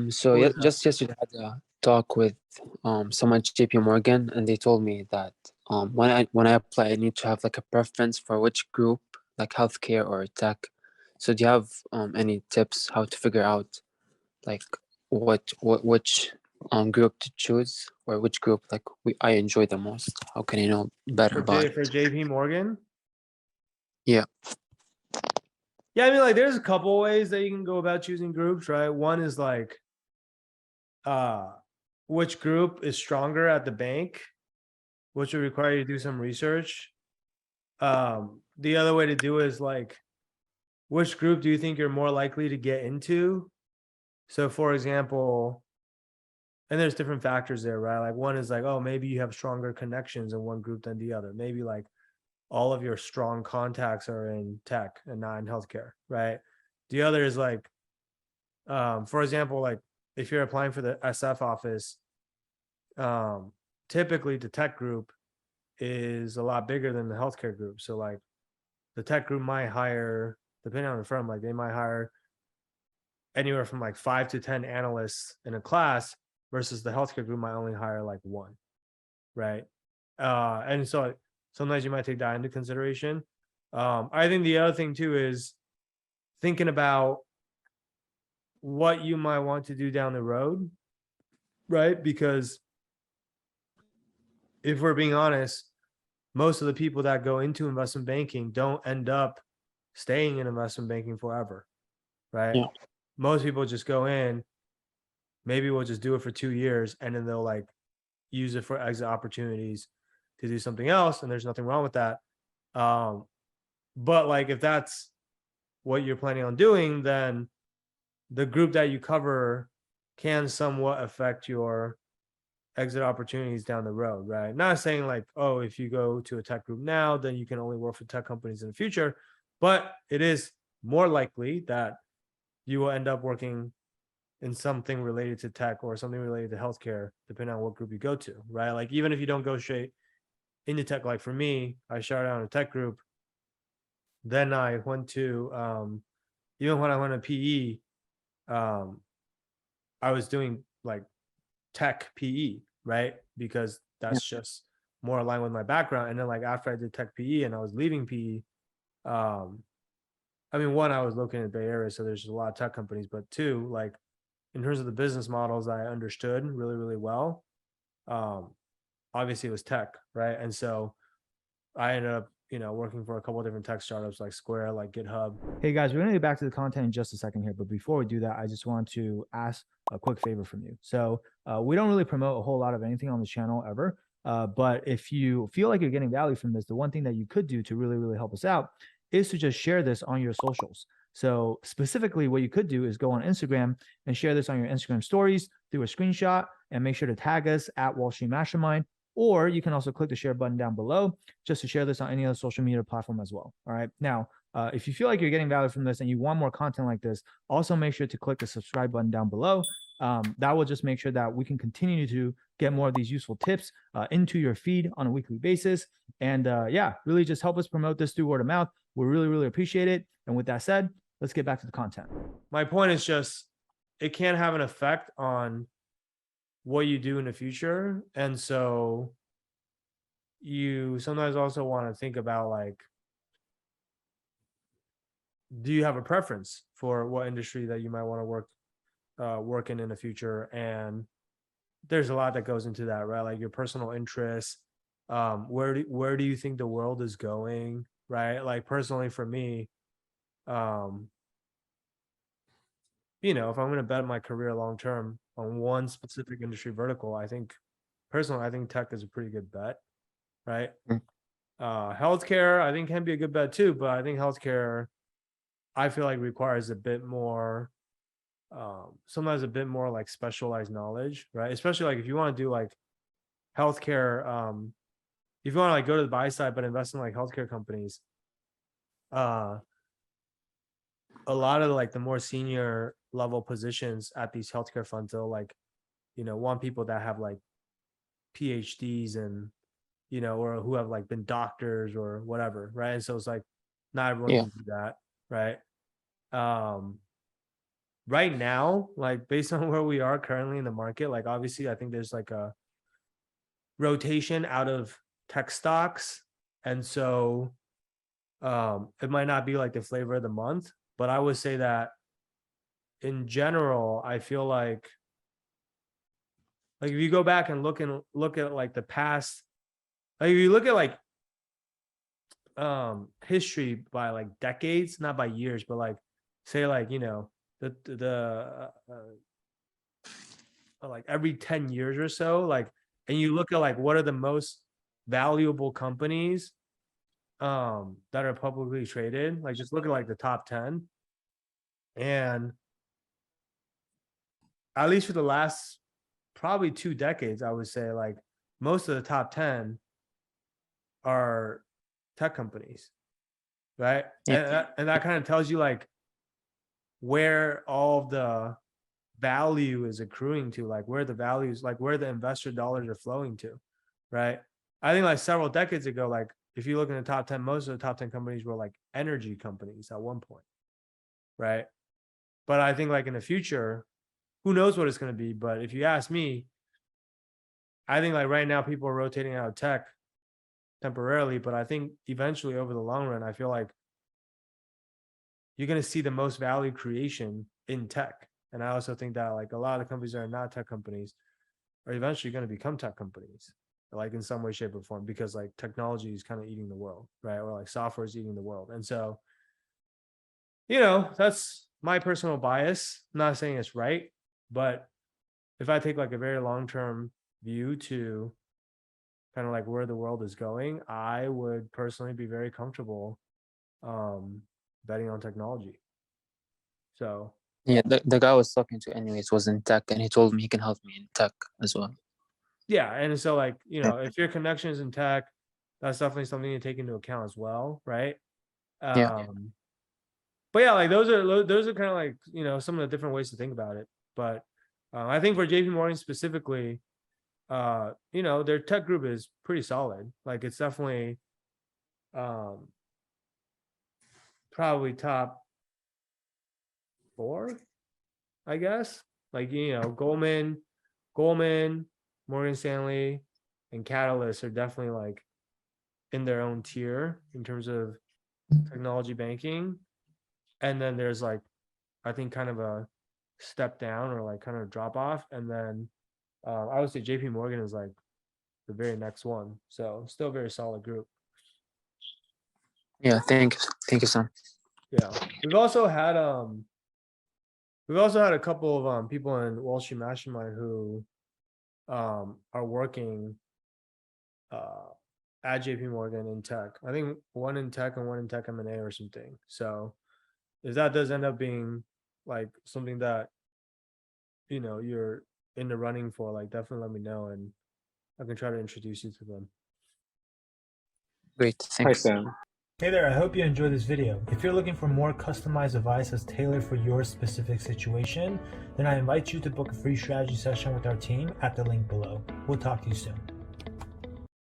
Who is that? Just yesterday I had a talk with someone at JP Morgan, and they told me that when I apply, I need to have like a preference for which group, like healthcare or tech. So do you have any tips how to figure out like which group to choose, or which group like I enjoy the most? How can I know better about For it? JP Morgan? Yeah. Yeah, I mean, like, there's a couple ways that you can go about choosing groups, right? One is like, uh, which group is stronger at the bank, which would require you to do some research. The other way to do it is like, which group do you think you're more likely to get into? So, for example, and there's different factors there, right? Like, one is like, oh, maybe you have stronger connections in one group than the other. Maybe like all of your strong contacts are in tech and not in healthcare, right? The other is like, for example, like if you're applying for the SF office, typically the tech group is a lot bigger than the healthcare group. So like the tech group might hire, depending on the firm, like they might hire anywhere from like 5 to 10 analysts in a class versus the healthcare group might only hire like one, right? And so sometimes you might take that into consideration. I think the other thing too is thinking about what you might want to do down the road, right? Because if we're being honest, most of the people that go into investment banking don't end up staying in investment banking forever, right? Yeah. Most people just go in, maybe we'll just do it for 2 years, and then they'll like use it for exit opportunities to do something else, and there's nothing wrong with that. But like if that's what you're planning on doing, then the group that you cover can somewhat affect your exit opportunities down the road, right? Not saying like, oh, if you go to a tech group now, then you can only work for tech companies in the future, but it is more likely that you will end up working in something related to tech or something related to healthcare, depending on what group you go to, right? Like even if you don't go straight into tech, like for me, I started out in a tech group, then I went to even when I went to PE, um, I was doing like tech PE, right? Because Yeah. that's just more aligned with my background. And then like after I did tech PE and I was leaving PE, I mean, one, I was located in the Bay Area, so there's just a lot of tech companies, but two, like in terms of the business models I understood really, really well. Um, Obviously it was tech, right? And so I ended up, working for a couple of different tech startups like Square, like GitHub. Hey guys, we're gonna get back to the content in just a second here, but before we do that, I just want to ask a quick favor from you. So we don't really promote a whole lot of anything on the channel ever, but if you feel like you're getting value from this, the one thing that you could do to really, really help us out is to just share this on your socials. So specifically, what you could do is go on Instagram and share this on your Instagram stories through a screenshot and make sure to tag us at Wall Street Mastermind. Or you can also click the share button down below just to share this on any other social media platform as well. All right. Now, if you feel like you're getting value from this and you want more content like this, also make sure to click the subscribe button down below. That will just make sure that we can continue to get more of these useful tips into your feed on a weekly basis. And yeah, really just help us promote this through word of mouth. We really, really appreciate it. And with that said, let's get back to the content. My point is just it can have an effect on what you do in the future. And so you sometimes also want to think about like, do you have a preference for what industry that you might want to work in the future? And there's a lot that goes into that, right? Like your personal interests. Where do you think the world is going, right? Like personally for me, um, if I'm going to bet my career long term on one specific industry vertical, I think tech is a pretty good bet, right? Mm. Healthcare, I think can be a good bet too, but I think healthcare, I feel like requires a bit more, sometimes a bit more like specialized knowledge, right? Especially like if you want to do like healthcare, if you want to like go to the buy side but invest in like healthcare companies, uh, a lot of like the more senior level positions at these healthcare funds, they'll like, want people that have like PhDs and or who have like been doctors or whatever, right? And so it's like not everyone Yeah. can do that, right? Um, right now, like based on where we are currently in the market, like obviously I think there's like a rotation out of tech stocks. And so it might not be like the flavor of the month, but I would say that in general, I feel like if you go back and look at like the past, like if you look at like history by like decades, not by years, but like say like, you know, like every 10 years or so, like, and you look at like what are the most valuable companies that are publicly traded, like just look at like the top 10, and at least for the last probably 2 decades, I would say like most of the top 10 are tech companies, right? Yeah, And that kind of tells you like where all of the value is accruing to, like where the values, like where the investor dollars are flowing to, right? I think like several decades ago, like if you look in the top 10, most of the top 10 companies were like energy companies at one point, right? But I think like in the future, who knows what it's going to be? But if you ask me, I think like right now people are rotating out of tech temporarily, but I think eventually over the long run, I feel like you're going to see the most value creation in tech. And I also think that like a lot of the companies that are not tech companies are eventually going to become tech companies, like in some way, shape, or form, because like technology is kind of eating the world, right? Or like software is eating the world. And so, you know, that's my personal bias. I'm not saying it's right, but if I take like a very long term view to kind of like where the world is going, I would personally be very comfortable um, betting on technology. So yeah. The guy I was talking to, anyways, was in tech, and he told me he can help me in tech as well. yeah, and so like you Yeah, know, if your connection is in tech, that's definitely something to take into account as well, right? yeah, But yeah, like those are kind of like you know some of the different ways to think about it. But I think for JP Morgan specifically, you know, their tech group is pretty solid. Like it's definitely um, probably top four, I guess. Like you know, Goldman, Morgan Stanley, and Catalyst are definitely like in their own tier in terms of technology banking. And then there's like I think kind of a step down or like kind of drop off, and then I would say JP Morgan is like the very next one. So still very solid group. yeah. Thank you, Sam. Yeah. We've also had a couple of people in Wall Street Mastermind who are working uh at JP Morgan in tech. I think one in tech and one in tech M&A or something. So if that does end up being like something that you know you're in the running for, like definitely let me know and I can try to introduce you to them. Great, Hi, thanks. Sam. Hey there, I hope you enjoyed this video. If you're looking for more customized advice that's tailored for your specific situation, then I invite you to book a free strategy session with our team at the link below. We'll talk to you soon.